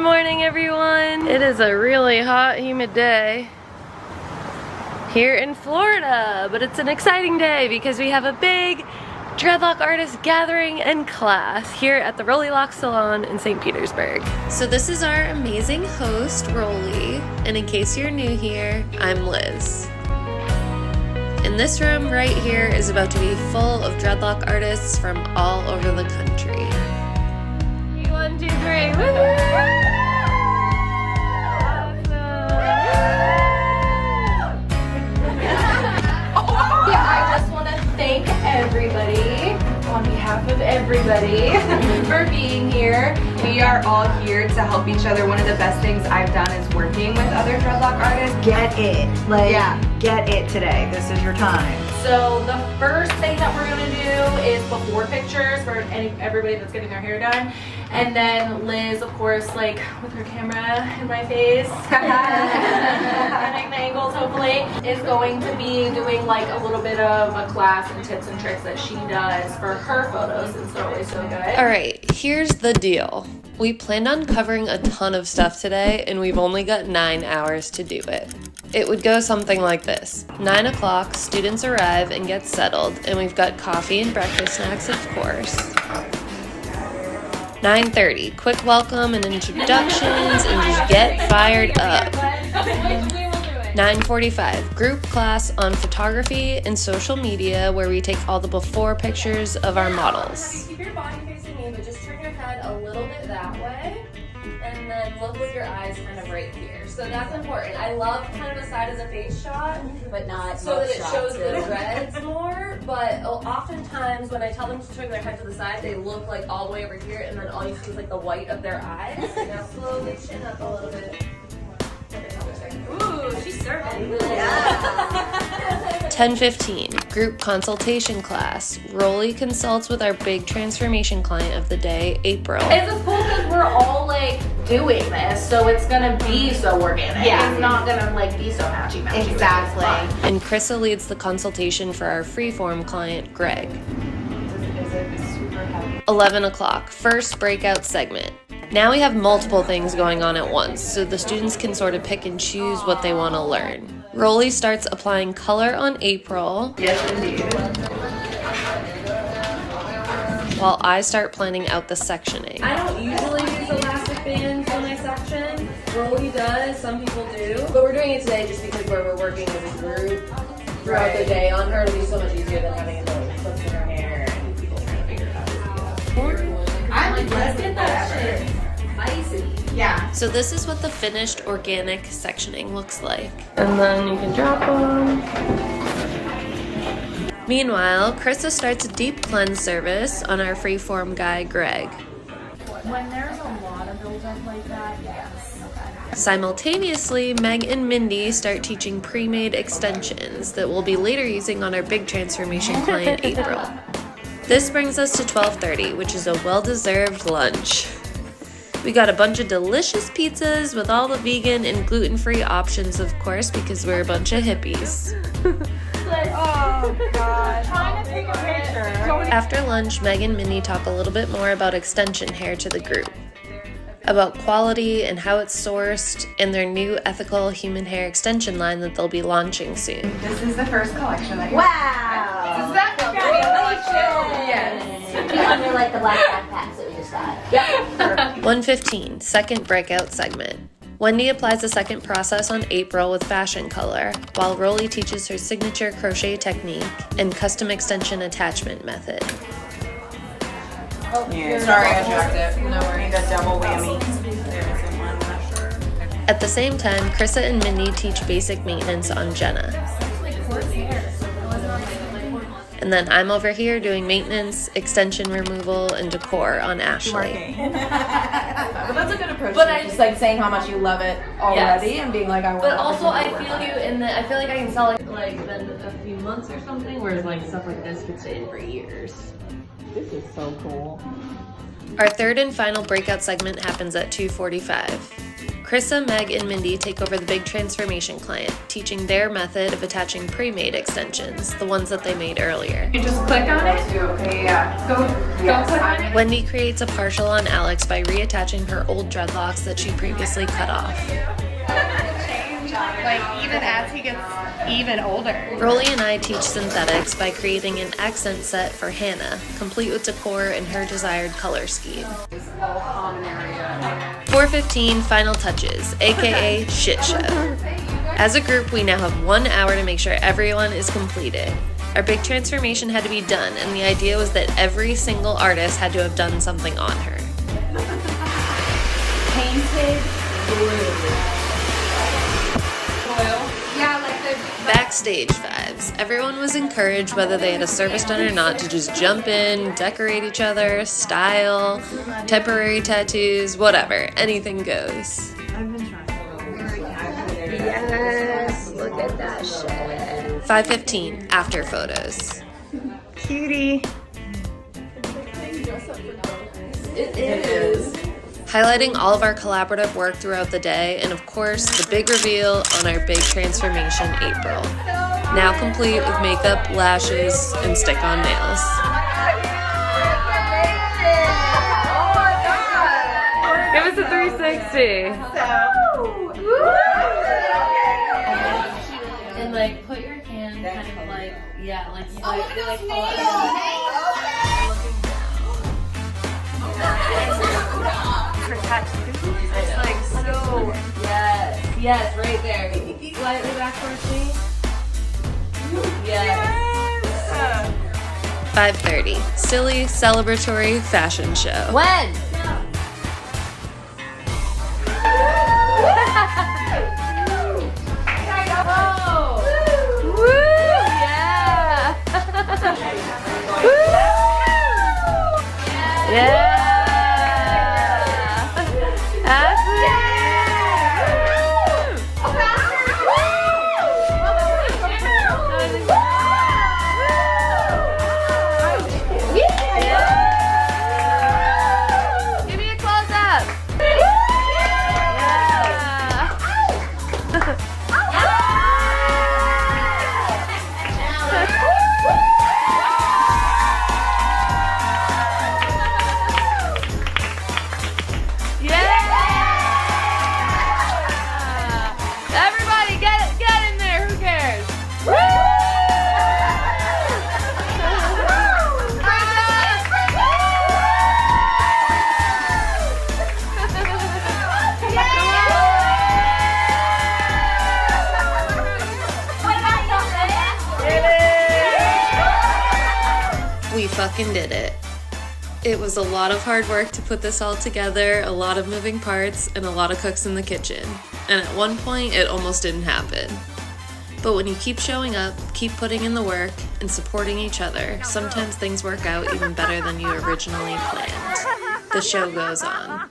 morning, everyone. It is a really hot, humid day here in Florida, but it's an exciting day because we have a big dreadlock artist gathering and class here at the Rollie Locs Salon in St. Petersburg. So this is our amazing host, Rollie, and in case you're new here, I'm Liz. And this room right here is about to be full of dreadlock artists from all over the country. 1, 2, 3. Woo-hoo! I just want to thank everybody, on behalf of everybody, for being here. We are all here to help each other. One of the best things I've done is working with other dreadlock artists. Get it. Get it today. This is your time. So the first thing that we're going to do is before pictures for everybody that's getting their hair done. And then Liz, of course, like with her camera in my face, getting the angles hopefully, is going to be doing like a little bit of a class and tips and tricks that she does for her photos, since they're always so good. All right, here's the deal. We planned on covering a ton of stuff today, and we've only got 9 hours to do it. It would go something like this. 9 o'clock, students arrive and get settled, and we've got coffee and breakfast snacks, of course. 9:30, quick welcome and introductions, and just get fired up. 9:45, group class on photography and social media, where we take all the before pictures of our models. Keep your body facing me, but just turn your head a little bit that way, and then look with your eyes kind of right here. So that's important. I love kind of a side as a face shot, But not so that it shows the dreads more. But oftentimes when I tell them to turn their head to the side, they look like all the way over here, and then all you see is like the white of their eyes. Now slowly chin up a little bit. Ooh, she's serving. Yeah. 10:15, group consultation class. Rollie consults with our big transformation client of the day, April. It's cool because we're all like doing this, so it's gonna be so organic. Yeah. It's not gonna like be so matchy-matchy. Exactly. And Krissa leads the consultation for our freeform client, Greg. 11 o'clock, first breakout segment. Now we have multiple things going on at once, so the students can sort of pick and choose what they want to learn. Rollie starts applying color on April. Yes, indeed. While I start planning out the sectioning. I don't usually use elastic bands on my section. Rollie does, some people do. But we're doing it today just because we're working as a group throughout the day on her. It'll be so much easier than having it like clips in her hair and people trying to figure it out. Let's get that shit spicy. Yeah. So this is what the finished organic sectioning looks like. And then you can drop them. Meanwhile, Krissa starts a deep cleanse service on our freeform guy, Greg. When there's a lot of build-up like that, yes. Simultaneously, Meg and Mindy start teaching pre-made extensions that we'll be later using on our big transformation client, April. This brings us to 12:30, which is a well-deserved lunch. We got a bunch of delicious pizzas with all the vegan and gluten-free options, of course, because we're a bunch of hippies. Oh god. Trying to take a picture. After lunch, Meg and Minnie talk a little bit more about extension hair to the group, about quality and how it's sourced, and their new ethical human hair extension line that they'll be launching soon. This is the first collection that Is that congratulations? Yes. Under like the black backpacks that we just got. Yep. 1:15, second breakout segment. Wendy applies the second process on April with fashion color, while Rollie teaches her signature crochet technique and custom extension attachment method. Yeah, sorry I dropped it. No worries. A double whammy. At the same time, Krissa and Mindy teach basic maintenance on Jenna. And then I'm over here doing maintenance, extension removal, and decor on Ashley. But that's a good approach. But just like saying how much you love it already and being like, I want. But also, I feel you in that I feel like I can sell it like then a few months or something, whereas like stuff like this could stay in for years. This is so cool. Our third and final breakout segment happens at 2:45. Krissa, Meg, and Mindy take over the big transformation client, teaching their method of attaching pre-made extensions, the ones that they made earlier. You just click on it? Okay, yeah. Go click on it. Wendy creates a partial on Alex by reattaching her old dreadlocks that she previously cut off. Like, even as he gets even older. Rollie and I teach synthetics by creating an accent set for Hannah, complete with decor and her desired color scheme. 4:15 final touches, aka shit show. As a group, we now have 1 hour to make sure everyone is completed. Our big transformation had to be done, and the idea was that every single artist had to have done something on her. Painted blue. Yeah, like the Backstage vibes. Everyone was encouraged, whether they had a service done or not, to just jump in, decorate each other, style, temporary tattoos, whatever. Anything goes. I've been trying. Yes, look at that shit. 5:15, after photos. Cutie. It is. Highlighting all of our collaborative work throughout the day, and of course, the big reveal on our big transformation April. Now complete with makeup, lashes, and stick-on nails. Give us a 360. And like put your hand kind of like, yeah, like you like It's like so. yes, right there. Slightly back towards me. Yes. 5:30, silly, celebratory fashion show. When? Yeah. Give me a close up. Everybody get in there. Who cares? We fucking did it. It was a lot of hard work to put this all together, a lot of moving parts, and a lot of cooks in the kitchen. And at one point, it almost didn't happen. But when you keep showing up, keep putting in the work, and supporting each other, sometimes things work out even better than you originally planned. The show goes on.